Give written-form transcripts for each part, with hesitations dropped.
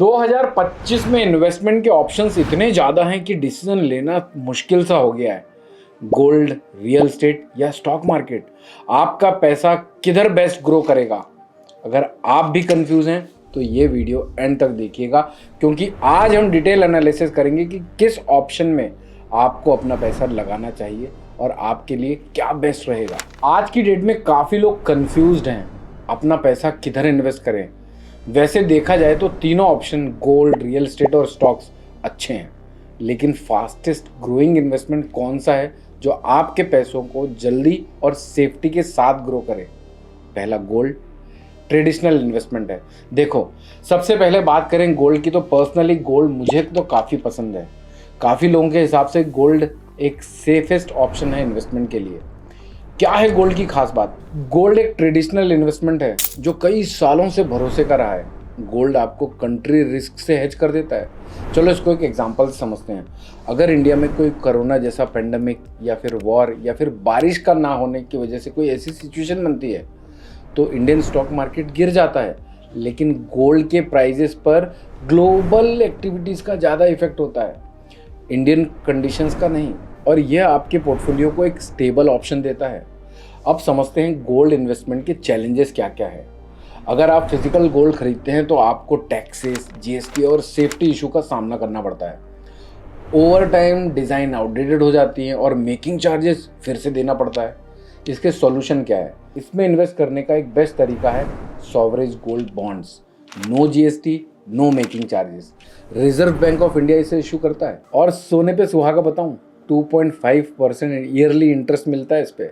2025 में इन्वेस्टमेंट के ऑप्शंस इतने ज़्यादा हैं कि डिसीजन लेना मुश्किल सा हो गया है। गोल्ड, रियल एस्टेट या स्टॉक मार्केट, आपका पैसा किधर बेस्ट ग्रो करेगा? अगर आप भी कंफ्यूज हैं तो ये वीडियो एंड तक देखिएगा, क्योंकि आज हम डिटेल एनालिसिस करेंगे कि किस ऑप्शन में आपको अपना पैसा लगाना चाहिए और आपके लिए क्या बेस्ट रहेगा। आज की डेट में काफ़ी लोग कंफ्यूज्ड हैं अपना पैसा किधर इन्वेस्ट करें। वैसे देखा जाए तो तीनों ऑप्शन गोल्ड, रियल एस्टेट और स्टॉक्स अच्छे हैं, लेकिन फास्टेस्ट ग्रोइंग इन्वेस्टमेंट कौन सा है जो आपके पैसों को जल्दी और सेफ्टी के साथ ग्रो करे? पहला गोल्ड, ट्रेडिशनल इन्वेस्टमेंट है। देखो, सबसे पहले बात करें गोल्ड की, तो पर्सनली गोल्ड मुझे तो काफ़ी पसंद है। काफ़ी लोगों के हिसाब से गोल्ड एक सेफेस्ट ऑप्शन है इन्वेस्टमेंट के लिए। क्या है गोल्ड की खास बात? गोल्ड एक ट्रेडिशनल इन्वेस्टमेंट है जो कई सालों से भरोसे का रहा है। गोल्ड आपको कंट्री रिस्क से हेज कर देता है। चलो इसको एक एग्जांपल से समझते हैं। अगर इंडिया में कोई कोरोना जैसा पेंडेमिक या फिर वॉर या फिर बारिश का ना होने की वजह से कोई ऐसी सिचुएशन बनती है तो इंडियन स्टॉक मार्केट गिर जाता है, लेकिन गोल्ड के प्राइजेस पर ग्लोबल एक्टिविटीज़ का ज़्यादा इफेक्ट होता है, इंडियन कंडीशंस का नहीं, और यह आपके पोर्टफोलियो को एक स्टेबल ऑप्शन देता है। अब समझते हैं गोल्ड इन्वेस्टमेंट के चैलेंजेस क्या क्या है। अगर आप फिजिकल गोल्ड खरीदते हैं तो आपको टैक्सेस, जीएसटी और सेफ्टी इशू का सामना करना पड़ता है। ओवर टाइम डिज़ाइन आउटडेटेड हो जाती हैं और मेकिंग चार्जेस फिर से देना पड़ता है। इसके सॉल्यूशन क्या है? इसमें इन्वेस्ट करने का एक बेस्ट तरीका है sovereign gold bonds. No GST, no making charges. Reserve bank of India इसे इशू करता है। और सोने पे सुहागा बताऊं, 2.5% ईयरली इंटरेस्ट मिलता है इस पे।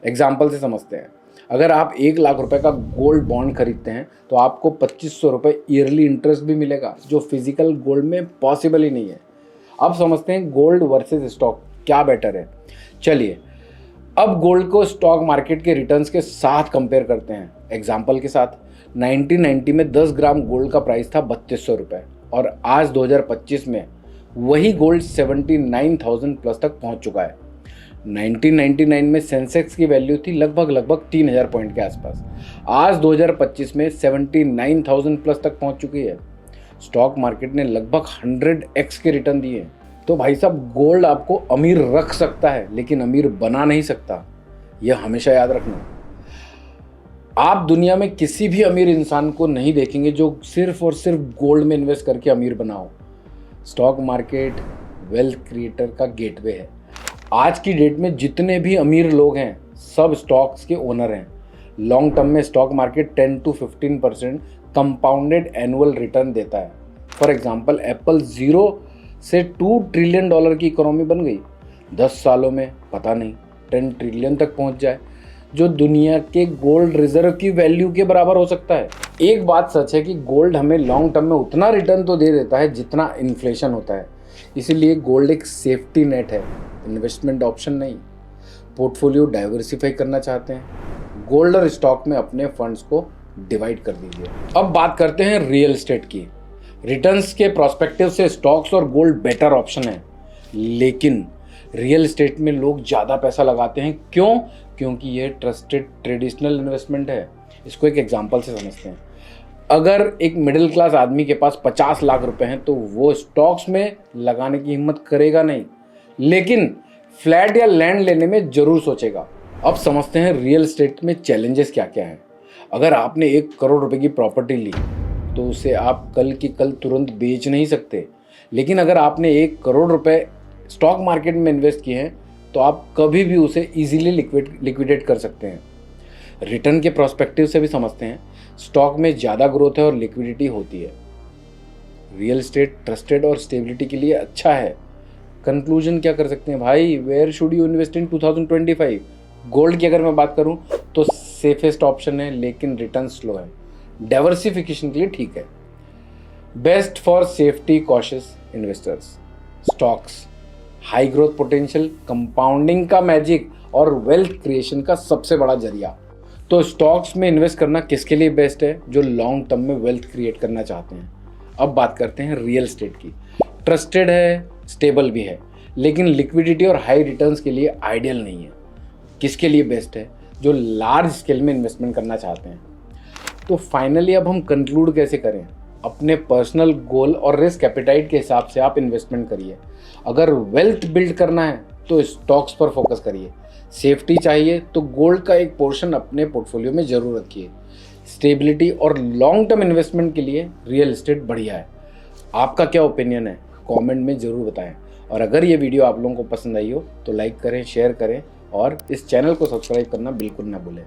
एग्जाम्पल से समझते हैं। अगर आप 1 लाख रुपए का गोल्ड बॉन्ड खरीदते हैं तो आपको 2500 रुपये ईयरली इंटरेस्ट भी मिलेगा, जो फिजिकल गोल्ड में पॉसिबल ही नहीं है। अब समझते हैं गोल्ड वर्सेस स्टॉक क्या बेटर है। चलिए अब गोल्ड को स्टॉक मार्केट के रिटर्न्स के साथ कंपेयर करते हैं। एग्जाम्पल के साथ 1990 में 10 ग्राम गोल्ड का प्राइस था 3200 रुपये और आज 2025 में वही गोल्ड 79,000 प्लस तक पहुंच चुका है। 1999 में सेंसेक्स की वैल्यू थी लगभग 3000 पॉइंट के आसपास। आज 2025 में 79,000 प्लस तक पहुंच चुकी है। स्टॉक मार्केट ने लगभग 100x के रिटर्न दिए हैं। तो भाई साहब, गोल्ड आपको अमीर रख सकता है लेकिन अमीर बना नहीं सकता, यह हमेशा याद रखना। आप दुनिया में किसी भी अमीर इंसान को नहीं देखेंगे जो सिर्फ और सिर्फ गोल्ड में इन्वेस्ट करके अमीर बना हो। स्टॉक मार्केट वेल्थ क्रिएटर का गेटवे है। आज की डेट में जितने भी अमीर लोग हैं सब स्टॉक्स के ओनर हैं। लॉन्ग टर्म में stock market 10 to 15% compounded annual return देता है। फॉर एग्जांपल, एप्पल 0 से $2 ट्रिलियन की इकोनॉमी बन गई। 10 सालों में पता नहीं 10 ट्रिलियन तक पहुंच जाए, जो दुनिया के गोल्ड रिजर्व की वैल्यू के बराबर हो सकता है। एक बात सच है कि गोल्ड हमें लॉन्ग टर्म में उतना रिटर्न तो दे देता है जितना इन्फ्लेशन होता है। इसीलिए गोल्ड एक सेफ्टी नेट है, इन्वेस्टमेंट ऑप्शन नहीं। पोर्टफोलियो डाइवर्सिफाई करना चाहते हैं, गोल्ड और स्टॉक में अपने फंड्स को डिवाइड कर दीजिए। अब बात करते हैं रियल एस्टेट की। रिटर्न्स के प्रोस्पेक्टिव से स्टॉक्स और गोल्ड बेटर ऑप्शन है, लेकिन रियल एस्टेट में लोग ज़्यादा पैसा लगाते हैं। क्यों? क्योंकि ये ट्रस्टेड ट्रेडिशनल इन्वेस्टमेंट है। इसको एक एग्जांपल से समझते हैं। अगर एक मिडिल क्लास आदमी के पास 50 लाख रुपए हैं तो वो स्टॉक्स में लगाने की हिम्मत करेगा नहीं, लेकिन फ्लैट या लैंड लेने में ज़रूर सोचेगा। अब समझते हैं रियल एस्टेट में चैलेंजेस क्या क्या हैं। अगर आपने 1 करोड़ रुपए की प्रॉपर्टी ली तो उसे आप कल की कल तुरंत बेच नहीं सकते, लेकिन अगर आपने 1 करोड़ रुपए स्टॉक मार्केट में इन्वेस्ट किए हैं तो आप कभी भी उसे इजीली लिक्विडेट कर सकते हैं। रिटर्न के प्रोस्पेक्टिव से भी समझते हैं। स्टॉक में ज़्यादा ग्रोथ है और लिक्विडिटी होती है। रियल एस्टेट ट्रस्टेड और स्टेबिलिटी के लिए अच्छा है। कंक्लूजन क्या कर सकते हैं भाई? Where should you invest in 2025? Gold की अगर मैं बात करूं तो सेफेस्ट ऑप्शन है, लेकिन रिटर्न स्लो है। डाइवर्सिफिकेशन के लिए ठीक है। Best for safety cautious investors. Stocks high growth potential, compounding का मैजिक और वेल्थ क्रिएशन का सबसे बड़ा जरिया। तो स्टॉक्स में इन्वेस्ट करना किसके लिए बेस्ट है? जो लॉन्ग टर्म में वेल्थ क्रिएट करना चाहते हैं। अब बात करते हैं रियल एस्टेट की। ट्रस्टेड है, स्टेबल भी है, लेकिन लिक्विडिटी और हाई रिटर्न्स के लिए आइडियल नहीं है। किसके लिए बेस्ट है? जो लार्ज स्केल में इन्वेस्टमेंट करना चाहते हैं। तो फाइनली अब हम कंक्लूड कैसे करें? अपने पर्सनल गोल और रिस्क एपेटाइट के हिसाब से आप इन्वेस्टमेंट करिए। अगर वेल्थ बिल्ड करना है तो स्टॉक्स पर फोकस करिए। सेफ्टी चाहिए तो गोल्ड का एक पोर्शन अपने पोर्टफोलियो में जरूर रखिए। स्टेबिलिटी और लॉन्ग टर्म इन्वेस्टमेंट के लिए रियल एस्टेट बढ़िया है। आपका क्या ओपिनियन है कमेंट में ज़रूर बताएं। और अगर ये वीडियो आप लोगों को पसंद आई हो तो लाइक करें, शेयर करें और इस चैनल को सब्सक्राइब करना बिल्कुल ना भूलें।